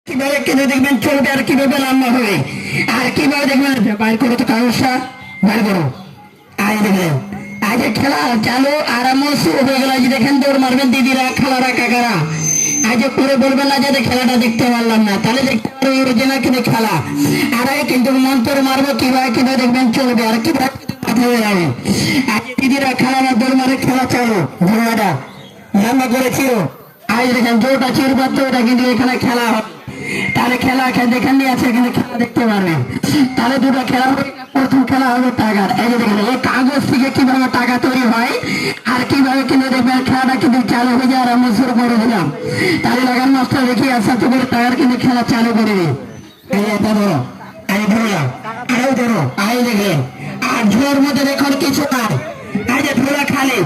কিভাবে কিনে দেখবেন চলবে আর কিভাবে লম্বা হবে আর কিভাবে দেখবেন বাইর করো তো কাগজটা বাইর করো। আজ দেখলেন আজ খেলা চালু আরাম শুরু হয়ে গেল। আজ দেখেন দৌড় মারবেন দিদিরা খালারা কাকারা। আজ পরে বলবেন না যে খেলাটা দেখতে পারলাম না, তাহলে দেখতে পারবো অরিজিনাল কিন্তু খেলা। আর কিন্তু মন্ত্র মারবো কিভাবে কিভাবে দেখবেন চলবে আর কিভাবে মাথা বেরাবে। আজ দিদিরা খেলারা দৌড় মারে খেলা চালু ঘোড়াটা লম্বা করেছিল। আজ দেখেন জোরটা চিরপাত্র ওটা কিন্তু এখানে খেলা হবে। তাহলে খেলা দেখেন আছে এখানে খেলা দেখতে পারবেন। তাহলে দুটো খেলা হবে। প্রথম খেলা হবে টাকার। এই যে দেখেন এই কাগজ থেকে কিভাবে টাকা তৈরি হয় আর কিভাবে কিন্তু দেখবেন খেলাটা কিন্তু চালু হয়ে যায়। আর আমরা শুরু করে দিলাম। তাহলে লাগান মাস্টার দেখি আস্তে করে টাকার কিন্তু খেলা চালু করে দিই। এই এটা ধরো, এই ধরলাম, আরো ধরো, আই দেখেন। আর ঝোর মধ্যে দেখুন কিছু নাই। এই যে ধরা খালি